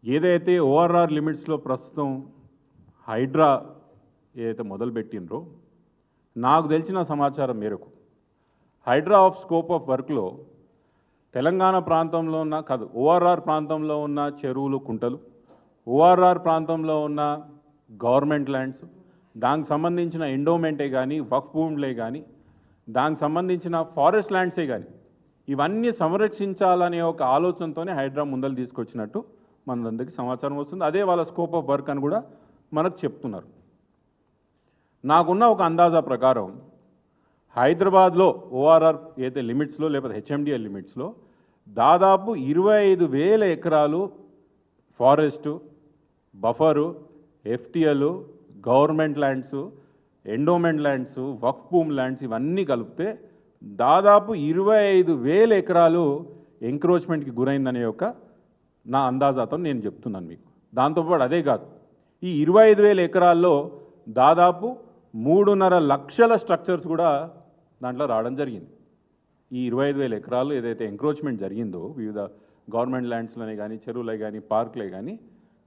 ఏదైతే ఓఆర్ఆర్ లిమిట్స్లో ప్రస్తుతం హైడ్రా ఏదైతే మొదలుపెట్టిండ్రో నాకు తెలిసిన సమాచారం మేరకు హైడ్రా ఆఫ్ స్కోప్ ఆఫ్ వర్క్లో తెలంగాణ ప్రాంతంలో ఉన్న కాదు ఓఆర్ఆర్ ప్రాంతంలో ఉన్న చెరువులు కుంటలు, ఓఆర్ఆర్ ప్రాంతంలో ఉన్న గవర్నమెంట్ ల్యాండ్స్, దానికి సంబంధించిన ఎండోమెంటే కానీ వక్ఫ్ భూములే కానీ, దానికి సంబంధించిన ఫారెస్ట్ ల్యాండ్సే కానీ ఇవన్నీ సంరక్షించాలనే ఒక ఆలోచనతోనే హైడ్రా ముందలు తీసుకొచ్చినట్టు మనందరికీ సమాచారం వస్తుంది. అదే వాళ్ళ స్కోప్ ఆఫ్ వర్క్ అని కూడా మనకు చెప్తున్నారు. నాకున్న ఒక అందాజా ప్రకారం హైదరాబాద్లో ఓఆర్ఆర్ ఏదైతే లిమిట్స్లో లేకపోతే హెచ్ఎండిఎల్ లిమిట్స్లో దాదాపు 25,000 ఎకరాలు forest, buffer, FTL, government lands, endowment lands, వక్ఫ్ భూమ్ ల్యాండ్స్ ఇవన్నీ కలిపితే దాదాపు 25,000 ఎకరాలు ఎంక్రోచ్మెంట్కి గురైందనే యొక్క నా అందాజాతో నేను చెప్తున్నాను మీకు. దాంతోపాటు అదే కాదు, ఈ 25,000 ఎకరాల్లో దాదాపు 3.5 లక్షల స్ట్రక్చర్స్ కూడా దాంట్లో రావడం జరిగింది. ఈ 25,000 ఎకరాలు ఏదైతే ఎంక్రోచ్మెంట్ జరిగిందో వివిధ గవర్నమెంట్ ల్యాండ్స్లోనే కానీ, చెరువులే కానీ, పార్క్లే కానీ,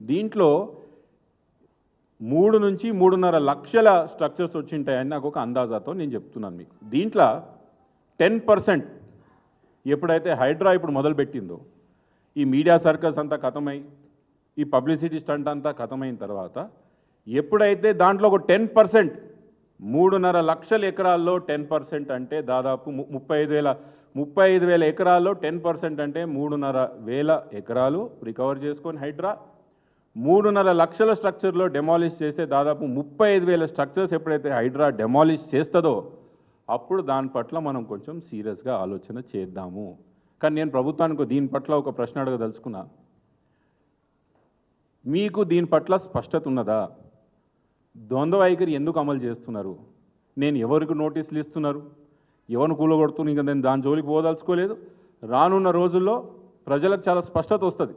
దీంట్లో 3 నుంచి 3.5 లక్షల స్ట్రక్చర్స్ వచ్చింటాయని నాకు ఒక అందాజాతో నేను చెప్తున్నాను మీకు. దీంట్లో 10% ఎప్పుడైతే హైడ్రా ఇప్పుడు మొదలుపెట్టిందో, ఈ మీడియా సర్కస్ అంతా ఖతమై, ఈ పబ్లిసిటీ స్టంట్ అంతా ఖతమైన తర్వాత ఎప్పుడైతే దాంట్లో ఒక 10%, 3.5 లక్షల ఎకరాల్లో 10% అంటే దాదాపు 35,000 ఎకరాల్లో 10% అంటే 3.5 ఎకరాలు రికవర్ చేసుకొని హైడ్రా 3.5 లక్షల స్ట్రక్చర్లో డెమాలిష్ చేస్తే దాదాపు 35,000 స్ట్రక్చర్స్ ఎప్పుడైతే హైడ్రా డెమాలిష్ చేస్తుందో అప్పుడు దాని పట్ల మనం కొంచెం సీరియస్గా ఆలోచన చేద్దాము. కానీ నేను ప్రభుత్వానికి దీని పట్ల ఒక ప్రశ్న అడగదలుచుకున్నా. మీకు దీని పట్ల స్పష్టత ఉన్నదా? ద్వంద్వ వైఖరి ఎందుకు అమలు చేస్తున్నారు? నేను ఎవరికి నోటీసులు ఇస్తున్నారు, ఎవరిని కూలగొడుతున్నారు, ఇంకా నేను దాని జోలికి పోదలుచుకోలేదు. రానున్న రోజుల్లో ప్రజలకు చాలా స్పష్టత వస్తుంది.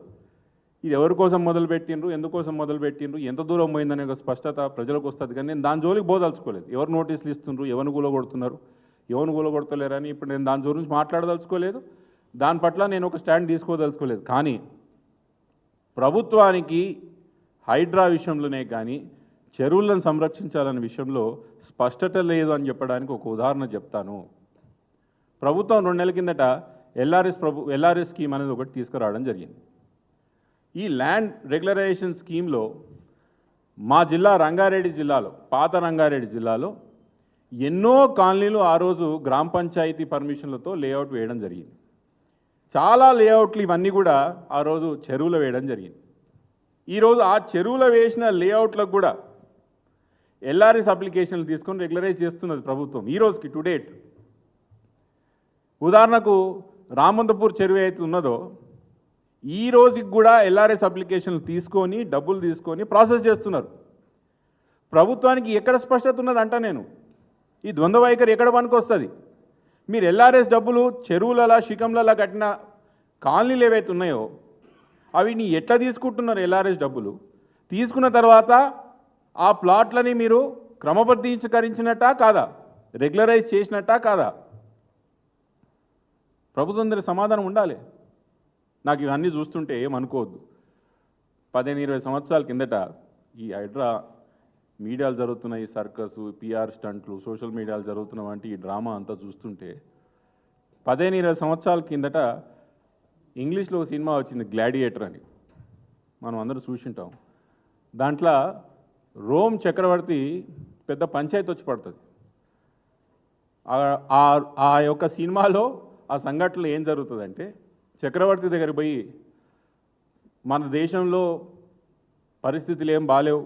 ఇది ఎవరి కోసం మొదలుపెట్టిండ్రు, ఎందుకోసం మొదలుపెట్టిండ్రు, ఎంత దూరం పోయిందనే ఒక స్పష్టత ప్రజలకు వస్తుంది. కానీ నేను దాని జోలికి పోదలుచుకోలేదు. ఎవరు నోటీసులు ఇస్తుండ్రు, ఎవరిని కూలగొడుతున్నారు, ఎవరిని కూలగొడతలేరని ఇప్పుడు నేను దాని గురించి మాట్లాడదలుచుకోలేదు. దాని పట్ల నేను ఒక స్టాండ్ తీసుకోదలుచుకోలేదు. కానీ ప్రభుత్వానికి హైడ్రా విషయంలోనే కానీ చెరువులను సంరక్షించాలనే విషయంలో స్పష్టత లేదు అని చెప్పడానికి ఒక ఉదాహరణ చెప్తాను. ప్రభుత్వం 2 నెలల కిందట ఎల్ఆర్ఎస్ స్కీమ్ అనేది ఒకటి తీసుకురావడం జరిగింది. ఈ ల్యాండ్ రెగ్యులరైజేషన్ స్కీమ్లో మా జిల్లా రంగారెడ్డి జిల్లాలో, పాత రంగారెడ్డి జిల్లాలో ఎన్నో కాలనీలు ఆ రోజు గ్రామ పంచాయతీ పర్మిషన్లతో లేఅవుట్ వేయడం జరిగింది. చాలా లేఅవుట్లు ఇవన్నీ కూడా ఆ రోజు చెరువులో వేయడం జరిగింది. ఈరోజు ఆ చెరువులో వేసిన లేఅవుట్లకు కూడా ఎల్ఆర్ఎస్ అప్లికేషన్లు తీసుకొని రెగ్యులరైజ్ చేస్తున్నది ప్రభుత్వం ఈ రోజుకి టు డేట్. ఉదాహరణకు రామంతపూర్ చెరువు అయితే ఉన్నదో ఈ రోజుకి కూడా ఎల్ఆర్ఎస్ అప్లికేషన్లు తీసుకొని డబ్బులు తీసుకొని ప్రాసెస్ చేస్తున్నారు. ప్రభుత్వానికి ఎక్కడ స్పష్టత ఉన్నదంట నేను ఈ ద్వంద్వ వైఖరి ఎక్కడ పనికొస్తుంది? మీరు ఎల్ఆర్ఎస్ డబ్బులు చెరువులలా శిఖంలలా కట్టిన కాలనీలు ఏవైతే ఉన్నాయో అవి నీ ఎట్లా తీసుకుంటున్నారు? ఎల్ఆర్ఎస్ డబ్బులు తీసుకున్న తర్వాత ఆ ప్లాట్లని మీరు క్రమబద్ధీకరించినట్టా కాదా, రెగ్యులరైజ్ చేసినట్టా కాదా? ప్రభుత్వం దగ్గర సమాధానం ఉండాలి. నాకు ఇవన్నీ చూస్తుంటే ఏమనుకోవద్దు. 15-20 సంవత్సరాల కిందట ఈ హైడ్రా మీడియాలు జరుగుతున్న ఈ సర్కస్, పిఆర్ స్టంట్లు, సోషల్ మీడియాలు జరుగుతున్న వంటి ఈ డ్రామా అంతా చూస్తుంటే 15-20 సంవత్సరాల కిందట ఇంగ్లీష్లో ఒక సినిమా వచ్చింది గ్లాడియేటర్ అని, మనం అందరూ చూసింటాం. దాంట్లో రోమ్ చక్రవర్తి పెద్ద పంచాయతీ వచ్చి పడుతుంది. ఆ యొక్క సినిమాలో ఆ సంఘటనలో ఏం జరుగుతుందంటే చక్రవర్తి దగ్గర పోయి మన దేశంలో పరిస్థితులు ఏం బాలేవు,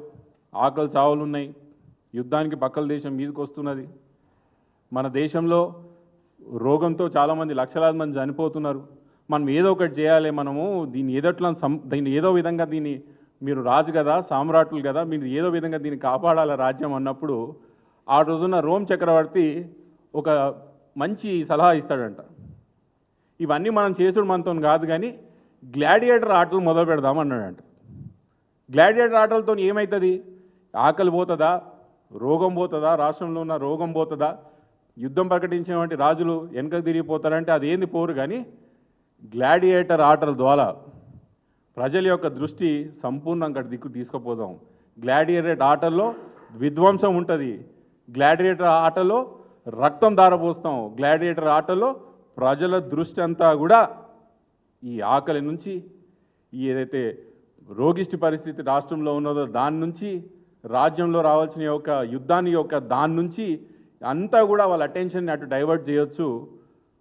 ఆకలి చావులు ఉన్నాయి, యుద్ధానికి పక్కల దేశం మీదకి వస్తున్నది, మన దేశంలో రోగంతో చాలామంది లక్షలాది మంది చనిపోతున్నారు, మనం ఏదో ఒకటి చేయాలి, మనము దీన్ని ఏదో విధంగా దీన్ని మీరు రాజు కదా, సామ్రాట్లు కదా, మీరు ఏదో విధంగా దీన్ని కాపాడాల రాజ్యం అన్నప్పుడు ఆ రోజున రోమ్ చక్రవర్తి ఒక మంచి సలహా ఇస్తాడంట. ఇవన్నీ మనం చేసుడు మనతో కాదు కానీ గ్లాడియేటర్ ఆటలు మొదలు పెడదామన్నాడంట. గ్లాడియేటర్ ఆటలతో ఏమవుతుంది? ఆకలి పోతుందా, రోగం పోతుందా, రాష్ట్రంలో ఉన్న రోగం పోతుందా, యుద్ధం ప్రకటించినటువంటి రాజులు వెనకకు తిరిగిపోతారంటే అదేంది పోరు. కానీ గ్లాడియేటర్ ఆటల ద్వారా ప్రజల యొక్క దృష్టి సంపూర్ణంగా దిక్కు తీసుకుపోదాం. గ్లాడియేటర్ ఆటల్లో విధ్వంసం ఉంటుంది, గ్లాడియేటర్ ఆటలో రక్తం దారపోస్తాం, గ్లాడియేటర్ ఆటలో ప్రజల దృష్టి అంతా కూడా ఈ ఆకలి నుంచి, ఈ ఏదైతే రోగిష్టి పరిస్థితి రాష్ట్రంలో ఉన్నదో దాని నుంచి, రాజ్యంలో రావాల్సిన యొక్క యుద్ధాన్ని యొక్క దాని నుంచి అంతా కూడా వాళ్ళ అటెన్షన్ని అటు డైవర్ట్ చేయొచ్చు.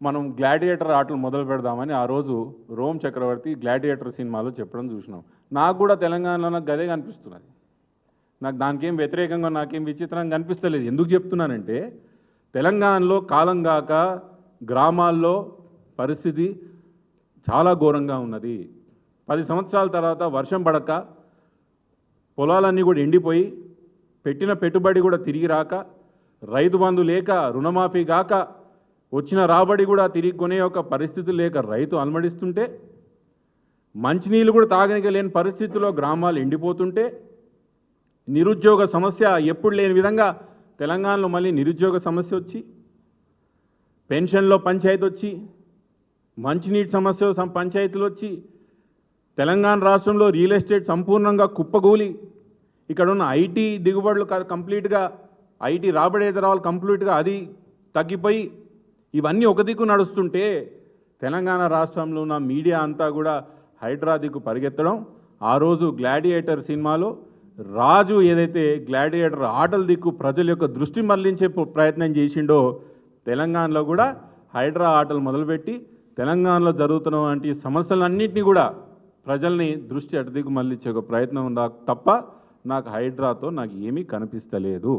మనం గ్లాడియేటర్ ఆటలు మొదలు పెడదామని ఆ రోజు రోమ్ చక్రవర్తి గ్లాడియేటర్ సినిమాలో చెప్పడం చూసినాం. నాకు కూడా తెలంగాణలో నాకు గదే కనిపిస్తున్నది. నాకు దానికేం వ్యతిరేకంగా నాకేం విచిత్రంగా కనిపిస్తలేదు. ఎందుకు చెప్తున్నానంటే తెలంగాణలో కాలం కాక గ్రామాల్లో పరిస్థితి చాలా ఘోరంగా ఉన్నది. 10 సంవత్సరాల తర్వాత వర్షం పడక పొలాలన్నీ కూడా ఎండిపోయి, పెట్టిన పెట్టుబడి కూడా తిరిగి రాక, రైతు బంధు లేక, రుణమాఫీ కాక, వచ్చిన రాబడి కూడా తిరిగి కొనే ఒక పరిస్థితి లేక రైతు అలమడిస్తుంటే, మంచినీళ్ళు కూడా తాగనిక లేని పరిస్థితుల్లో గ్రామాలు ఎండిపోతుంటే, నిరుద్యోగ సమస్య ఎప్పుడు లేని విధంగా తెలంగాణలో మళ్ళీ నిరుద్యోగ సమస్య వచ్చి, పెన్షన్లో పంచాయతీ వచ్చి, మంచినీటి సమస్య పంచాయతీలు వచ్చి, తెలంగాణ రాష్ట్రంలో రియల్ ఎస్టేట్ సంపూర్ణంగా కుప్పగూలి, ఇక్కడ ఉన్న ఐటీ దిగుబడులు కంప్లీట్గా, ఐటీ రాబడి ఎదురాలు కంప్లీట్గా అది తగ్గిపోయి, ఇవన్నీ ఒక దిక్కు నడుస్తుంటే తెలంగాణ రాష్ట్రంలో ఉన్న మీడియా అంతా కూడా హైడ్రా దిక్కు పరిగెత్తడం. ఆ రోజు గ్లాడియేటర్ సినిమాలో రాజు ఏదైతే గ్లాడియేటర్ ఆటల దిక్కు ప్రజల యొక్క దృష్టి మళ్లించే ప్రయత్నం చేసిండో, తెలంగాణలో కూడా హైడ్రా ఆటలు మొదలుపెట్టి తెలంగాణలో జరుగుతున్న వంటి సమస్యలన్నింటినీ కూడా ప్రజల్ని దృష్టి అటు దిక్కు మళ్లించే ఒక ప్రయత్నం ఉందా తప్ప నాకు హైడ్రాతో నాకు ఏమీ కనిపిస్తలేదు.